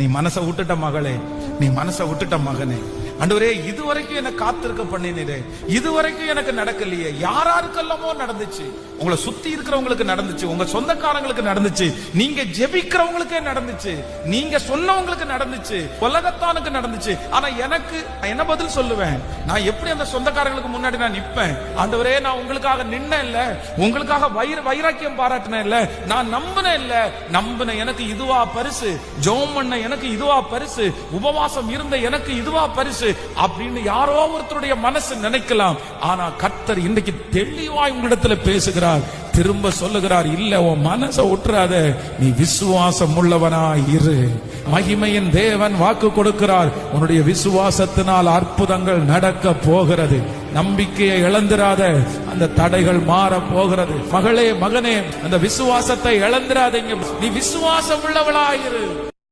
நீ மனசை விட்டுட்ட மகளே, நீ மனசை விட்டுட்ட மகனே. ஆண்டவரே, இதுவரைக்கும் என்ன காத்திருக்க பண்ணினீரே, இதுவரைக்கும் எனக்கு நடக்கலையே. யாராருக்கெல்லாமோ நடந்துச்சு, உங்களை சுத்தி இருக்கிறவங்களுக்கு நடந்துச்சு, உங்க சொந்தக்காரங்களுக்கு நடந்துச்சு, நீங்க ஜெபிக்கிறவங்களுக்கே நடந்துச்சு, நீங்க சொன்னவங்களுக்கு நடந்துச்சு, உலகத்தானுக்கு நடந்துச்சு. ஆனா எனக்கு என்ன பதில் சொல்லுவேன்? நான் எப்படி அந்த சொந்தக்காரங்களுக்கு முன்னாடி நான் நிப்பேன்? ஆண்டவரே, நான் உங்களுக்காக நின்ன இல்ல, உங்களுக்காக வைராக்கியம் பாராட்டினேன் இல்ல, நான் நம்பினேன் இல்ல, நம்பின எனக்கு இதுவா பரிசு, ஜெபம் பண்ண எனக்கு இதுவா பரிசு, உபவாசம் இருந்த எனக்கு இதுவா பரிசு அப்படின்னு யாரோ ஒருத்தருடைய மனசு நினைக்கலாம். ஆனா கர்த்தர் இன்னைக்கு தெளிவாய் உங்களிடத்துல பேசுகிறார், திரும்ப சொல்லுகிறார், இல்ல, உன் மனசை விட்டுறாத, நீ விசுவாசம் உள்ளவனாய் இரு. மகிமையின் தேவன் வாக்கு கொடுக்கிறார், உன்னுடைய விசுவாசத்தினால் அற்புதங்கள் நடக்க போகிறது. நம்பிக்கையை இழந்திராத, அந்த தடைகள் மாற போகிறது. மகளே, மகனே, அந்த விசுவாசத்தை இழந்திராதீங்க. நீ விசுவாசம் உள்ளவளாயிரு.